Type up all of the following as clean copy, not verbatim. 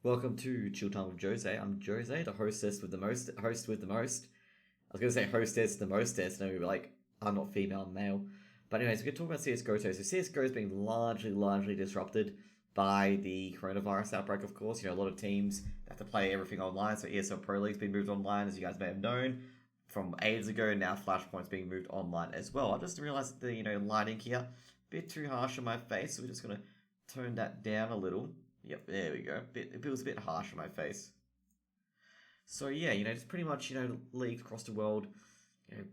Welcome to Chilltime with Jose. I'm Jose, the hostess with the most, host with the most. I was going to say hostess, the mostess, and we were like, I'm not female, I'm male. But anyways, we're going to talk about CSGO Show. So CSGO is being largely disrupted by the coronavirus outbreak, of course. You know, a lot of teams have to play everything online. So ESL Pro League's been moved online, as you guys may have known. From ages ago, now Flashpoint's being moved online as well. I just realized that the, lighting here, a bit too harsh on my face. So we're just going to turn that down a little. Yep, there we go. It feels a bit harsh on my face. So yeah, it's pretty much, leagues across the world,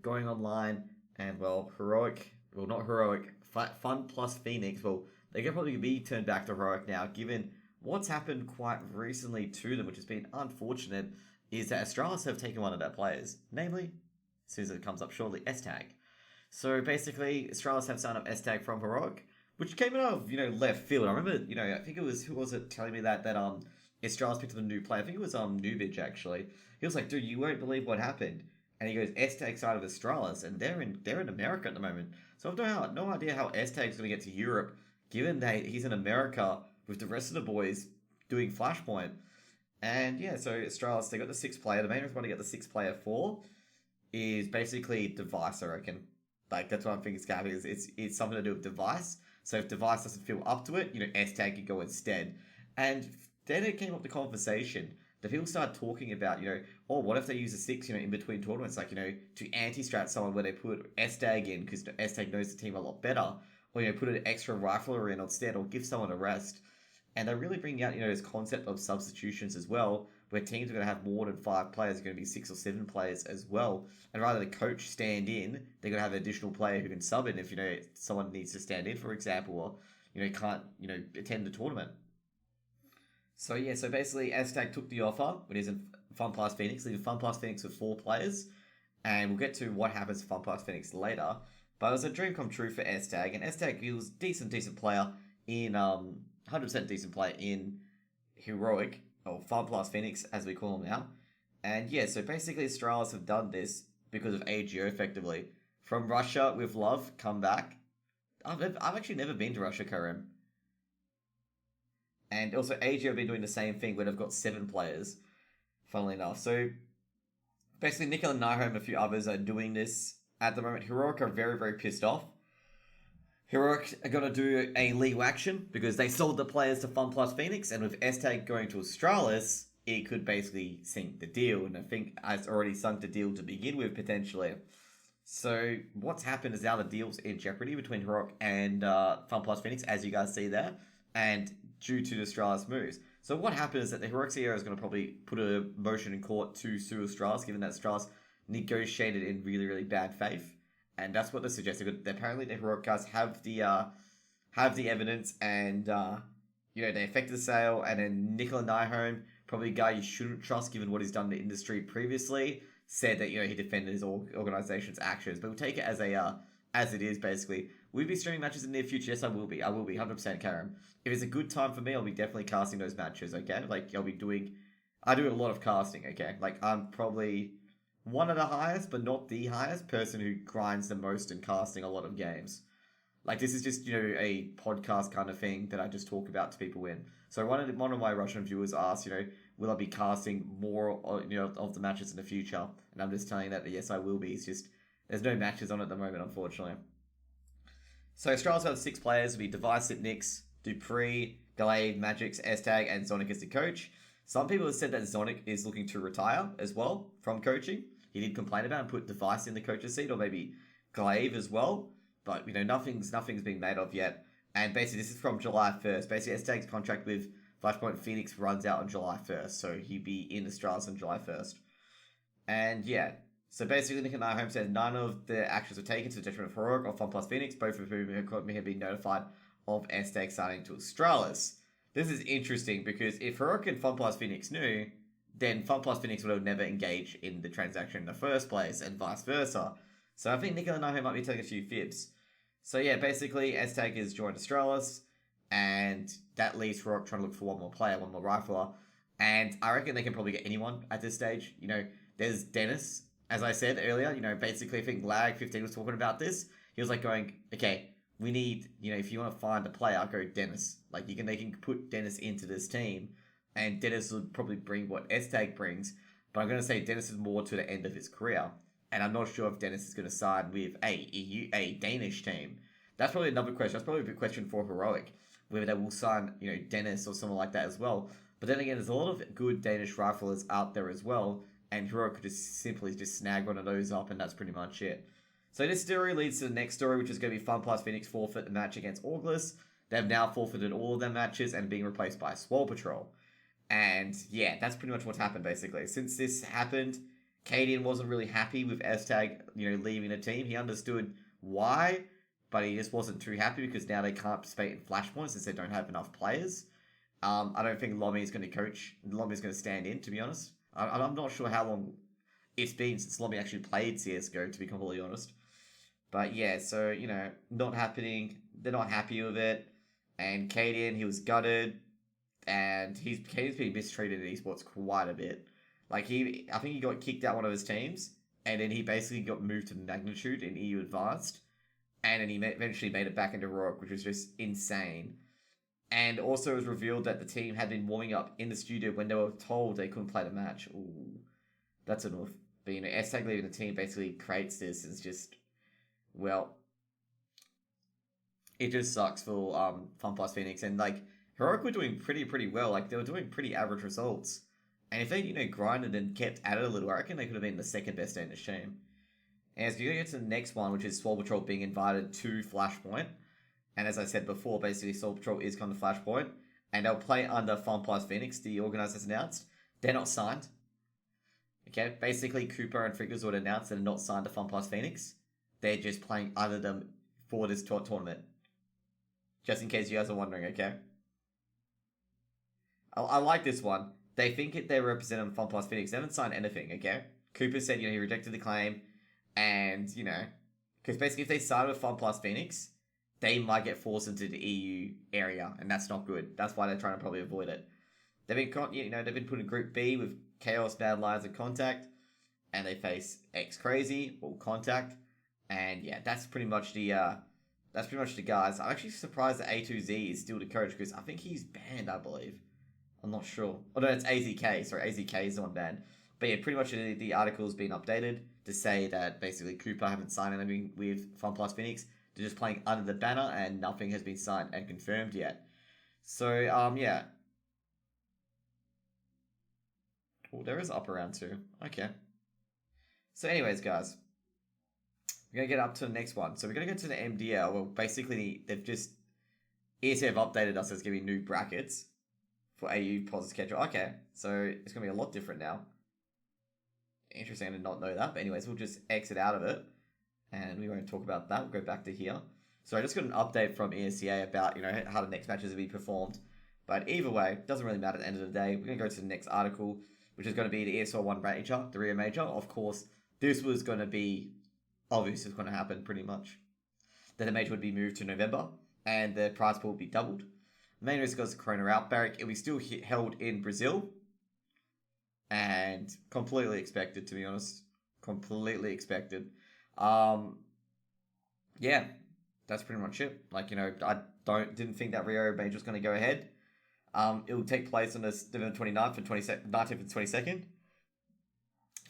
going online, and well, not heroic, Fun plus Phoenix, well, they can probably be turned back to heroic now, given what's happened quite recently to them, which has been unfortunate, is that Astralis have taken one of their players, namely, as soon as it comes up shortly, S-Tag. So basically, Astralis have signed up S-Tag from heroic, which came out of, left field. I remember, I think it was, who was it telling me that Astralis picked up a new player. I think it was Nubage, actually. He was like, dude, you won't believe what happened. And he goes, S-Tag side of Astralis, and they're in America at the moment. So I've no idea how S-Tag's going to get to Europe, given that he's in America with the rest of the boys doing Flashpoint. And yeah, so Astralis, they got the sixth player. The main reason why they get the sixth player for is basically device, I reckon. Like, that's what I'm thinking is going to happen. It's something to do with device. So if device doesn't feel up to it, S-Tag could go instead. And then it came up the conversation that people started talking about, what if they use a six, in between tournaments, like, to anti-strat someone where they put S-Tag in because S-Tag knows the team a lot better, or, put an extra rifler in instead, or give someone a rest. And they're really bringing out, this concept of substitutions as well, where teams are going to have more than 5 players, are going to be 6 or 7 players as well. And rather than coach stand in, they're going to have an additional player who can sub in if, someone needs to stand in, for example, or, can't, attend the tournament. So yeah, so basically S-Tag took the offer when he's in Fun Plus Phoenix, leaving Fun Plus Phoenix with 4 players. And we'll get to what happens to Fun Plus Phoenix later. But it was a dream come true for S-Tag, and S-Tag, he was decent player in 100% decent player in Heroic, or Fun Plus Phoenix, as we call him now. And yeah, so basically Astralis have done this because of AGO, effectively. From Russia with love, come back. I've actually never been to Russia, Karim. And also AGO have been doing the same thing where they've got 7 players, funnily enough. So basically Nickel and Naho and a few others are doing this at the moment. Heroic are very pissed off. Heroic are going to do a legal action because they sold the players to Fun Plus Phoenix, and with S-Tag going to Astralis, it could basically sink the deal, and I think it's already sunk the deal to begin with, potentially. So what's happened is now the deal's in jeopardy between Heroic and Fun Plus Phoenix, as you guys see there, and due to the Astralis moves. So what happened is that the Heroic CEO is going to probably put a motion in court to sue Astralis, given that Astralis negotiated in really bad faith. And that's what they're suggesting. Apparently, the Heroic guys have the evidence, and they effected the sale. And then Nicola Nyholm, probably a guy you shouldn't trust given what he's done in the industry previously, said that he defended his organization's actions. But we'll take it as it is. Basically, we'll be streaming matches in the near future. Yes, I will be 100% Karen. If it's a good time for me, I'll be definitely casting those matches. Okay, like I do a lot of casting. Okay, like I'm probably one of the highest, but not the highest person who grinds the most in casting a lot of games. Like, this is just, a podcast kind of thing that I just talk about to people in. So one of my Russian viewers asked, will I be casting more, of the matches in the future? And I'm just telling that yes, I will be. It's just, there's no matches on at the moment, unfortunately. So Astralis have 6 players. It'll be Device, Nix, Dupree, Glade, Magix, S-Tag, and Zonic as the coach. Some people have said that Zonic is looking to retire as well from coaching. He did complain about and put Device in the coach's seat, or maybe Glaive as well. But, nothing's been made of yet. And basically, this is from July 1st. Basically, S-Tag's contract with Flashpoint Phoenix runs out on July 1st. So he'd be in Astralis on July 1st. And yeah, so basically, Nick and I said none of the actions were taken to the detriment of Heroic or Fun Plus Phoenix, both of whom have been notified of S-Tag signing to Astralis. This is interesting because if Heroic and Fun Plus Phoenix knew, then Fun Plus Phoenix would have never engaged in the transaction in the first place, and vice versa. So I think Nicola and I might be telling a few fibs. So yeah, basically, S-Tag has joined Astralis, and that leaves Heroic trying to look for one more player, one more rifler. And I reckon they can probably get anyone at this stage. There's Dennis, as I said earlier. Basically, I think Lag15 was talking about this. He was like going, okay, we need, if you want to find a player, go Dennis. Like, they can put Dennis into this team. and Dennis would probably bring what S-Tag brings, but I'm going to say Dennis is more to the end of his career, and I'm not sure if Dennis is going to side with a Danish team. That's probably another question. That's probably a big question for Heroic, whether they will sign, Dennis or someone like that as well. But then again, there's a lot of good Danish riflers out there as well, and Heroic could just simply just snag one of those up, and that's pretty much it. So this story leads to the next story, which is going to be Fun Plus Phoenix forfeit the match against August. They've now forfeited all of their matches and being replaced by Swole Patrol. And yeah, that's pretty much what's happened basically. Since this happened, Cadian wasn't really happy with S-Tag, leaving the team. He understood why, but he just wasn't too happy because now they can't participate in Flashpoints since they don't have enough players. I don't think Lomi is going to coach. Lomi is going to stand in, to be honest. I'm not sure how long it's been since Lomi actually played CSGO, to be completely honest. But yeah, so, not happening. They're not happy with it. And Cadian, he was gutted. And Cadian's been mistreated in esports quite a bit. Like, I think he got kicked out one of his teams. And then he basically got moved to Magnitude in EU Advanced. And then he eventually made it back into Rourke, which was just insane. And also it was revealed that the team had been warming up in the studio when they were told they couldn't play the match. Ooh, that's enough. But, S-Tag leaving the team basically creates this. It's just, well, it just sucks for Fun Plus Phoenix. And, Heroic were doing pretty well. Like, they were doing pretty average results. And if they, grinded and kept at it a little, I reckon they could have been the second best Danish team. And as you get to the next one, which is Swole Patrol being invited to Flashpoint. And as I said before, basically Swole Patrol is coming to Flashpoint. And they'll play under Fun Plus Phoenix, the organizers announced. They're not signed. Okay, basically Cooper and Figures would announce that they're not signed to Fun Plus Phoenix. They're just playing under them for this tournament. Just in case you guys are wondering, okay? I like this one. They think they're representing Fun Plus Phoenix. They haven't signed anything, okay? Cooper said, he rejected the claim. And, because basically if they sign with Fun Plus Phoenix, they might get forced into the EU area, and that's not good. That's why they're trying to probably avoid it. They've been, they've been put in Group B with Chaos, Bad Lions, and Contact, and they face X Crazy or Contact, and yeah, that's pretty much the guys. I'm actually surprised that A2Z is still the coach because I think he's banned, I believe. I'm not sure. Oh no, it's AZK. Sorry, AZK is the one banned. But yeah, pretty much the article's been updated to say that basically Cooper haven't signed anything with Fun Plus Phoenix. They're just playing under the banner and nothing has been signed and confirmed yet. So, yeah. Oh, there is up around too. Okay. So anyways, guys. We're going to get up to the next one. So we're going to go to the MDL. Well, basically, they've just... ESA have updated us as giving new brackets for AU positive schedule. Okay. So it's going to be a lot different now. Interesting, I did not know that. But anyways, we'll just exit out of it. And we won't talk about that. We'll go back to here. So I just got an update from ESCA about, how the next matches will be performed. But either way, it doesn't really matter at the end of the day. We're going to go to the next article, which is going to be the ESL 1 Major, the Rio Major. Of course, this was going to be obvious it's going to happen pretty much. That the major would be moved to November, and the prize pool will be doubled. Main risk goes to Corona outbreak. It will be still held in Brazil. And completely expected, to be honest. Completely expected. Yeah, that's pretty much it. I didn't think that Rio Major was going to go ahead. It will take place on November 29th and 19th and 22nd.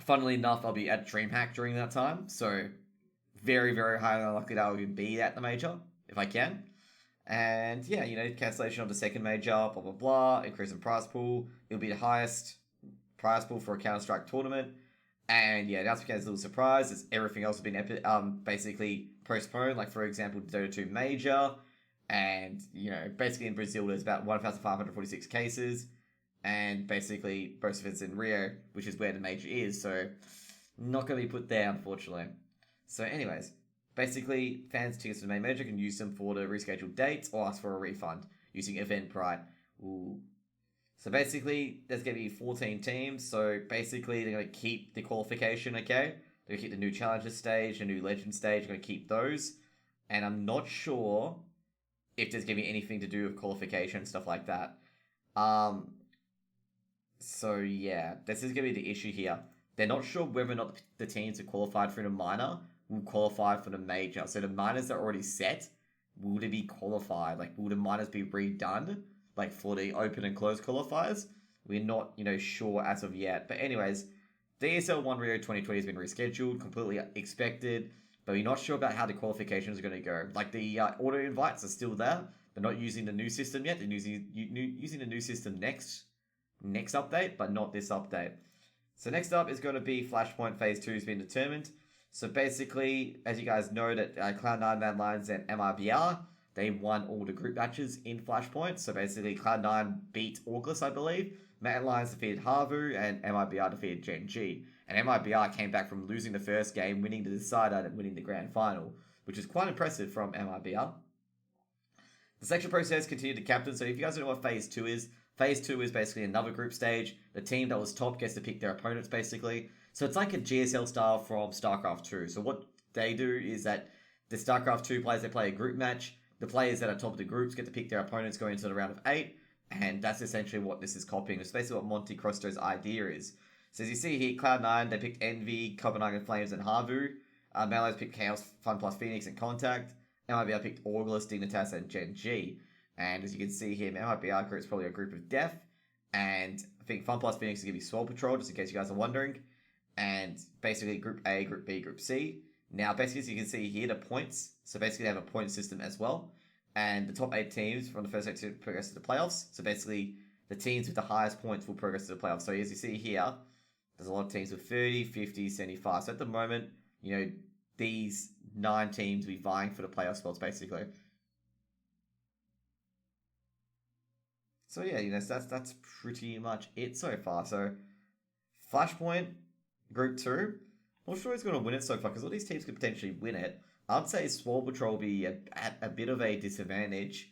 Funnily enough, I'll be at DreamHack during that time, so very, very highly unlikely that I'll even be at the major, if I can. And yeah, cancellation of the second major, blah, blah, blah, increase in prize pool. It'll be the highest prize pool for a Counter-Strike tournament. And yeah, that's because a little surprise is everything else has been basically postponed. Like, for example, Dota 2 Major. And, basically in Brazil, there's about 1,546 cases. And basically, most of it's in Rio, which is where the major is. So, not going to be put there, unfortunately. So, anyways, basically, fans' tickets to the main major can use them for the rescheduled dates or ask for a refund using Eventbrite. Ooh. So basically, there's going to be 14 teams. So basically, they're going to keep the qualification, okay? They're going to keep the new Challenger stage, the new Legend stage. They're going to keep those. And I'm not sure if there's going to be anything to do with qualification and stuff like that. So yeah, this is going to be the issue here. They're not sure whether or not the teams who qualified for the minor will qualify for the major. So the minors that are already set, will they be qualified? Will the minors be redone? For the open and closed qualifiers? We're not, sure as of yet. But anyways, DSL 1 Rio 2020 has been rescheduled, completely expected, but we're not sure about how the qualifications are going to go. Like, the auto invites are still there. They're not using the new system yet. They're using the new system next update, but not this update. So next up is going to be Flashpoint Phase 2 has been determined. So basically, as you guys know, that Cloud9, Mad Lions, and MIBR, they won all the group matches in Flashpoint. So basically, Cloud9 beat August, I believe. Mad Lions defeated Havu, and MIBR defeated Gen G. And MIBR came back from losing the first game, winning the decider, and winning the grand final, which is quite impressive from MIBR. The selection process continued to captain. So if you guys don't know what Phase 2 is, Phase 2 is basically another group stage. The team that was top gets to pick their opponents, basically. So it's like a GSL style from StarCraft 2. So what they do is that the StarCraft 2 players, they play a group match. The players that are top of the groups get to pick their opponents going into the round of 8. And that's essentially what this is copying. It's basically what Monte Cristo's idea is. So as you see here, Cloud9, they picked Envy, Copenhagen Flames, and Havu. Melos picked Chaos, Fun Plus Phoenix, and Contact. MIBR picked August, Dignitas, and Gen G. And as you can see here, MIBR group is probably a group of death. And I think Fun Plus Phoenix is going to be Swole Patrol, just in case you guys are wondering. And basically Group A, Group B, Group C. Now, basically, as you can see here, the points. So basically, they have a point system as well. And the top 8 teams from the first 8 to progress to the playoffs. So basically, the teams with the highest points will progress to the playoffs. So as you see here, there's a lot of teams with 30, 50, 75. So at the moment, these 9 teams will be vying for the playoff spots, basically. So yeah, that's pretty much it so far. So Flashpoint, Group 2. Not sure who's going to win it so far, because all these teams could potentially win it. I'd say Swole Patrol will be at a bit of a disadvantage.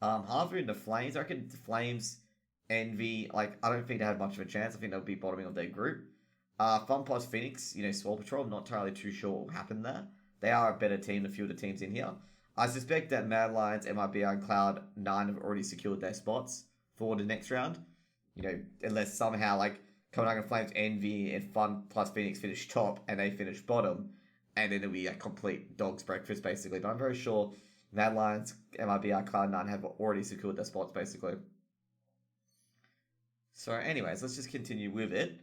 Harvard and the Flames, I reckon the Flames, Envy, I don't think they have much of a chance. I think they'll be bottoming of their group. Fun Plus Phoenix, Swole Patrol, I'm not entirely too sure what will happen there. They are a better team than a few of the teams in here. I suspect that Mad Lions, MIBR, and Cloud9 have already secured their spots for the next round. Unless somehow, Copenhagen Flames, Envy, and Fun Plus Phoenix finish top, and they finish bottom. And then it'll be a complete dog's breakfast, basically. But I'm very sure Mad Lions, MIBR, Cloud9 have already secured their spots, basically. So anyways, let's just continue with it.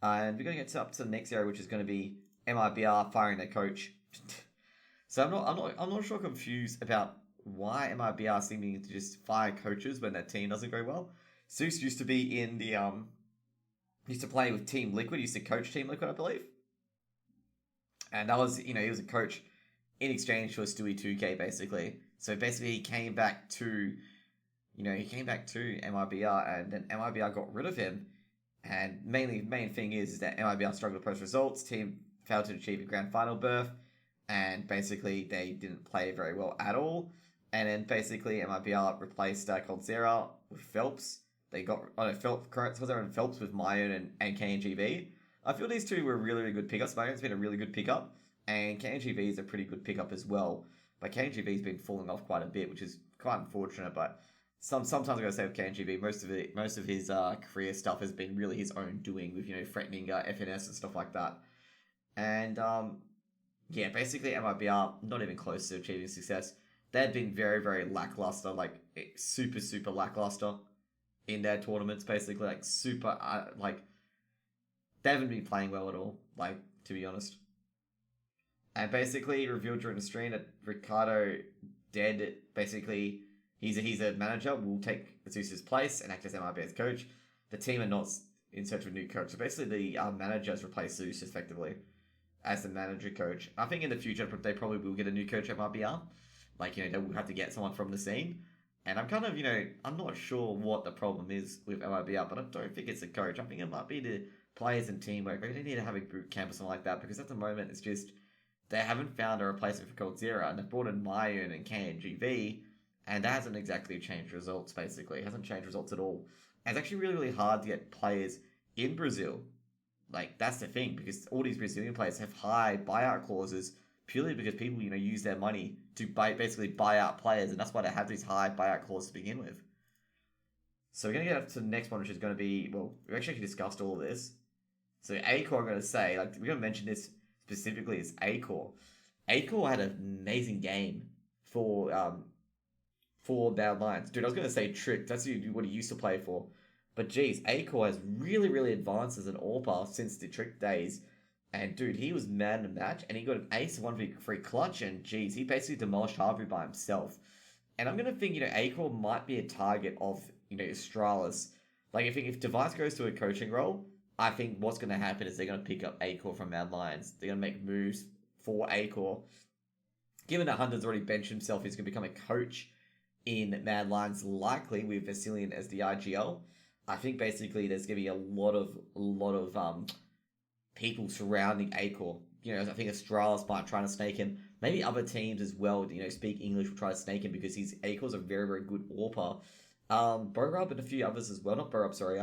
And we're going to get up to the next area, which is going to be MIBR firing their coach. So I'm not sure confused about why MIBR seeming to just fire coaches when their team doesn't go well. Zeus used to be in the used to play with Team Liquid, used to coach Team Liquid, I believe. And that was, he was a coach in exchange for Stewie 2K, basically. So basically, he came back to MIBR, and then MIBR got rid of him. And main thing is that MIBR struggled post results, team failed to achieve a grand final berth, and basically they didn't play very well at all. And then basically MIBR replaced Coldzera with Phelps. They got Coldzera and Phelps with Mayan and KNGV. I feel these two were really, really good pickups. Mayan's been a really good pickup, and KNGV is a pretty good pickup as well. But KNGV's been falling off quite a bit, which is quite unfortunate. But sometimes I gotta say with KNGV, most of his career stuff has been really his own doing, with threatening FNS and stuff like that. And basically MIBR not even close to achieving success. They've been very, very lackluster, super, super lackluster in their tournaments. Basically, super they haven't been playing well at all, to be honest. And basically, revealed during the stream that Ricardo Dead, basically, he's a manager, will take Zeus's place and act as MIBR's coach. The team are not in search of a new coach. So basically, the manager has replaced Zeus, effectively, as the manager coach. I think in the future, they probably will get a new coach at MIBR. They will have to get someone from the scene. And I'm kind of, I'm not sure what the problem is with MIBR, but I don't think it's the coach. I think it might be the players and teamwork. They need to have a boot camp or something like that, because at the moment it's just they haven't found a replacement for Coldzera, and they've brought in Mayan and KNGV, and that hasn't exactly changed results. Basically, it hasn't changed results at all. And it's actually really, really hard to get players in Brazil. That's the thing, because all these Brazilian players have high buyout clauses purely because people use their money to basically buy out players, and that's why they have these high buyout clauses to begin with. So we're going to get up to the next one, which is going to be, well, we actually discussed all of this. So A-Core, I'm going to say, we're going to mention this specifically, is A-Core. A-Core had an amazing game for Bad Lions. Dude, I was going to say Trick. That's what he used to play for. But geez, Acor has really, really advanced as an AWPer since the Trick days. And dude, he was man to match, and he got an ace 1v3 clutch, and geez, he basically demolished Harvey by himself. And I'm gonna think, Acor might be a target of, Astralis. Like, if Device goes to a coaching role, I think what's gonna happen is they're gonna pick up Acor from Mad Lions. They're gonna make moves for Acor. Given that Hunter's already benched himself, he's gonna become a coach in Mad Lions, likely with Vasilian as the IGL. I think basically there's gonna be a lot of people surrounding Acor. I think Astralis might try to snake him. Maybe other teams as well, speak English will try to snake him because Acor's a very, very good AWPer. Borub and a few others as well. Not Borub, sorry.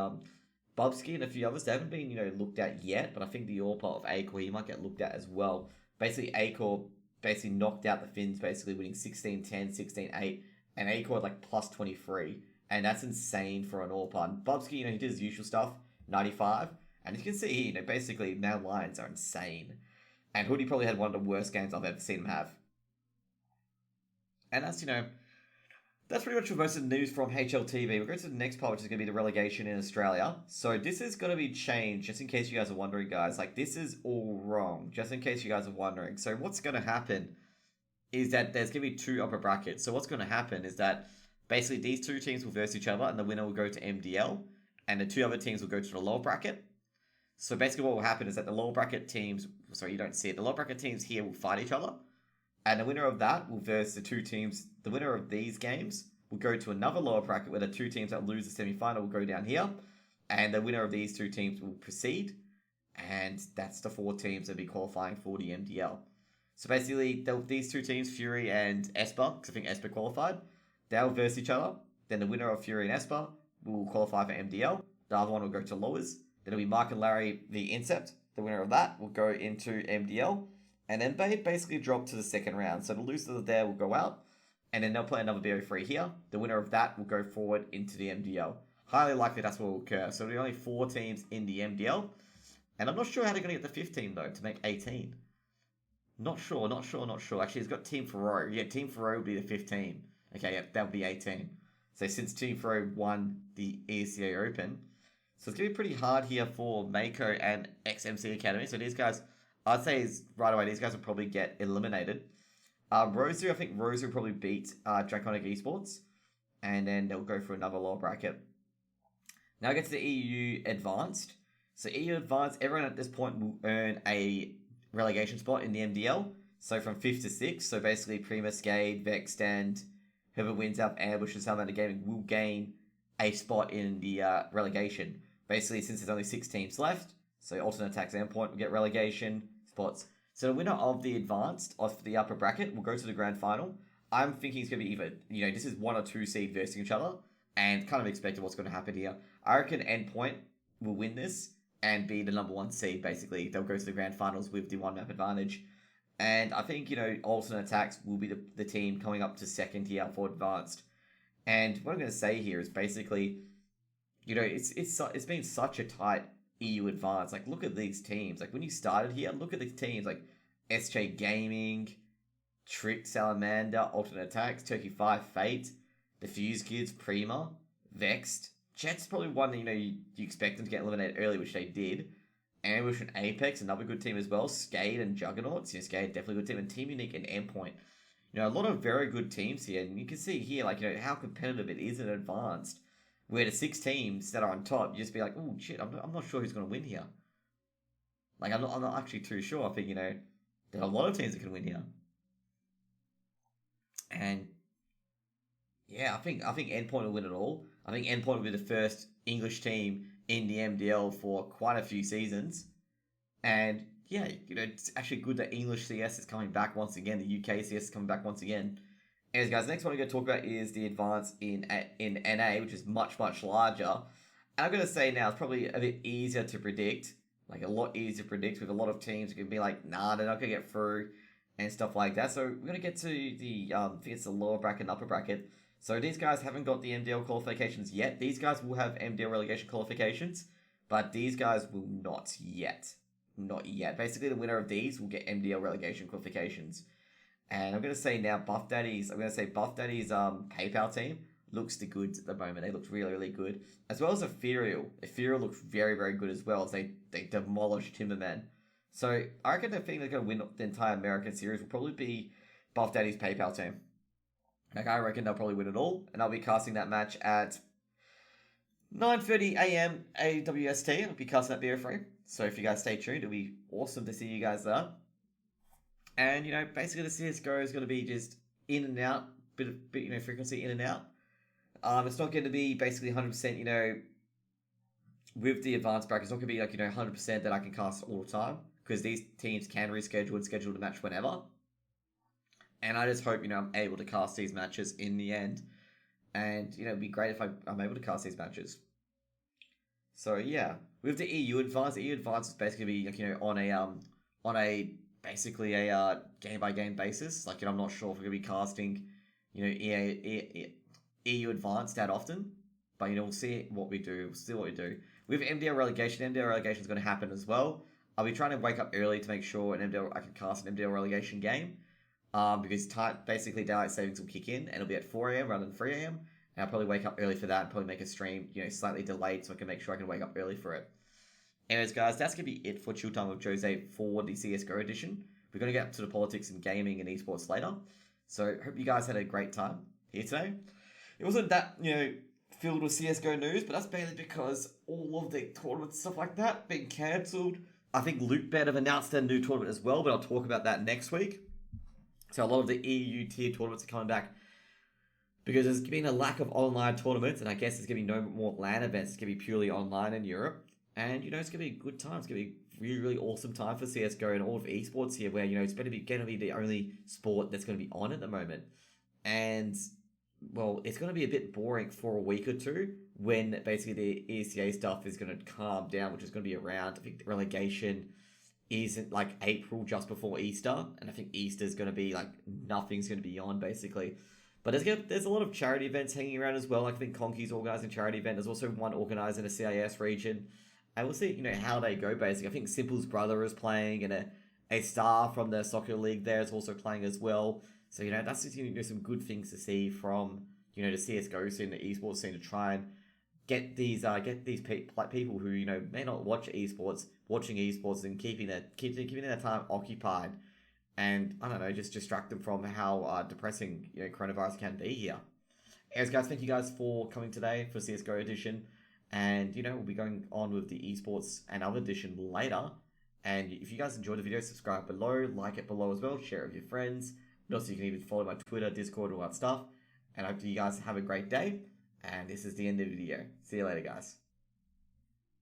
Bubsky and a few others. They haven't been, looked at yet, but I think the AWPer of Acor, he might get looked at as well. Basically, Acor basically knocked out the Finns, basically winning 16-10, 16-8, and Acor had like plus 23. And that's insane for an AWPer. And Bubsky, he did his usual stuff, 95. And you can see, basically, now Lions are insane. And Hoodie probably had one of the worst games I've ever seen him have. And that's, that's pretty much most of the news from HLTV. We'll go to the next part, which is going to be the relegation in Australia. So this is going to be changed, just in case you guys are wondering, guys. Like, this is all wrong, just in case you guys are wondering. So what's going to happen is that there's going to be two upper brackets. So what's going to happen is that basically these two teams will verse each other, and the winner will go to MDL, and the two other teams will go to the lower bracket. So basically what will happen is that the lower bracket teams, sorry, you don't see it, the lower bracket teams here will fight each other, and the winner of that will verse the two teams, the winner of these games will go to another lower bracket where the two teams that lose the semi-final will go down here, and the winner of these two teams will proceed, and that's the four teams that will be qualifying for the MDL. So basically, these two teams, Fury and Esper, because I think Esper qualified, they'll verse each other, then the winner of Fury and Esper will qualify for MDL, the other one will go to lowers. Then it'll be Mark and Larry v Incept. The winner of that will go into MDL. And then they basically drop to the second round. So the loser there will go out. And then they'll play another BO3 here. The winner of that will go forward into the MDL. Highly likely that's what will occur. So there'll be only 4 teams in the MDL. And I'm not sure how they're going to get the 5th team, though, to make 18. Not sure. Actually, it's got Team Ferro. Yeah, Team Ferro will be the 5th team. Okay, yeah, that'll be 18. So since Team Ferro won the ESCA Open, so it's going to be pretty hard here for Mako and XMC Academy. So these guys, I'd say right away, these guys will probably get eliminated. Rosu, I think Rosu will probably beat Draconic Esports. And then they'll go for another lower bracket. Now I get to the EU Advanced. So EU Advanced, everyone at this point will earn a relegation spot in the MDL. So from 5th to 6th. So basically Prima, Skade, Vexed, and whoever wins up Ambush and Salamander Gaming will gain a spot in the relegation. Basically, since there's only 6 teams left, so Alternate Attacks Endpoint will get relegation spots. So the winner of the advanced, of the upper bracket, will go to the grand final. I'm thinking it's going to be either, this is 1 or 2 seed versing each other, and kind of expected what's going to happen here. I reckon Endpoint will win this and be the number 1 seed, basically. They'll go to the grand finals with the 1 map advantage. And I think, Alternate Attacks will be the team coming up to 2nd here for advanced. And what I'm going to say here is basically, it's been such a tight EU Advance. Like, look at these teams. Like, when you started here, look at these teams. Like, SJ Gaming, Trick, Salamander, Alternate Attacks, Turkey 5, Fate, Diffuse Kids, Prima, Vexed. Jet's probably one that, you expect them to get eliminated early, which they did. Ambush and Apex, another good team as well. Skade and Juggernauts. Skade, definitely a good team. And Team Unique and Endpoint. A lot of very good teams here. And you can see here, like, how competitive it is in Advanced. Where the 6 teams that are on top, you just be like, oh, shit, I'm not sure who's going to win here. Like, I'm not actually too sure. I think, there are a lot of teams that can win here. And, yeah, I think Endpoint will win it all. I think Endpoint will be the first English team in the MDL for quite a few seasons. And, yeah, it's actually good that English CS is coming back once again. The UK CS is coming back once again. Anyways, guys, the next one we're going to talk about is the advance in NA, which is much, much larger. And I'm going to say now, it's probably a bit easier to predict. Like, a lot easier to predict with a lot of teams who can be like, nah, they're not going to get through and stuff like that. So we're going to get to the, I think it's the lower bracket and upper bracket. So these guys haven't got the MDL qualifications yet. These guys will have MDL relegation qualifications, but these guys will not yet. Not yet. Basically, the winner of these will get MDL relegation qualifications. And I'm going to say now, Buff Daddy's PayPal team looks the goods at the moment. They look really, really good. As well as Ethereal. Ethereal looks very, very good as well as they demolished Timberman. So I reckon the thing that's going to win the entire American series will probably be Buff Daddy's PayPal team. Like, I reckon they'll probably win it all, and I'll be casting that match at 9:30 a.m. AWST. I'll be casting that BO3. So if you guys stay tuned, it'll be awesome to see you guys there. And, basically the CSGO is going to be just in and out, bit frequency in and out. It's not going to be basically 100%, with the advanced bracket. It's not going to be like, 100% that I can cast all the time, because these teams can reschedule and schedule the match whenever. And I just hope, I'm able to cast these matches in the end. And, it'd be great if I'm able to cast these matches. So, yeah. With the EU Advance, is basically like, on a basically a game-by-game basis. Like, I'm not sure if we're going to be casting, EU Advance that often. But, we'll see what we do. With MDL relegation is going to happen as well. I'll be trying to wake up early to make sure I can cast an MDL relegation game. Because basically daylight savings will kick in and it'll be at 4 a.m. rather than 3 a.m. And I'll probably wake up early for that and probably make a stream, slightly delayed so I can make sure I can wake up early for it. Anyways, guys, that's going to be it for Chilltime with Jose for the CSGO edition. We're going to get to the politics and gaming and esports later. So, hope you guys had a great time here today. It wasn't that, filled with CSGO news, but that's mainly because all of the tournaments, stuff like that, being cancelled. I think LootBet have announced their new tournament as well, but I'll talk about that next week. So a lot of the EU tier tournaments are coming back because there's been a lack of online tournaments, and I guess there's going to be no more LAN events. It's going to be purely online in Europe. And, it's going to be a good time. It's going to be a really, really awesome time for CSGO and all of esports here, where, it's going to be the only sport that's going to be on at the moment. And, well, it's going to be a bit boring for a week or two when basically the ECA stuff is going to calm down, which is going to be around, I think, the relegation isn't like April just before Easter, and I think Easter's going to be like nothing's going to be on basically. But there's a lot of charity events hanging around as well. Like I think Conky's organising a charity event. There's also one organised in a CIS region, and we'll see how they go basically. I think Simple's brother is playing, and a star from the soccer league there is also playing as well. So that's just some good things to see from the CS:GO scene, the esports scene, to try and get these people who may not watch esports watching esports and keeping their time occupied, and I don't know, just distract them from how depressing coronavirus can be here. Anyways, guys, thank you guys for coming today for CSGO edition, and we'll be going on with the esports and other edition later. And if you guys enjoyed the video, subscribe below, like it below as well, share it with your friends. And also you can even follow my Twitter, Discord, all that stuff. And I hope you guys have a great day. And this is the end of the video. See you later, guys.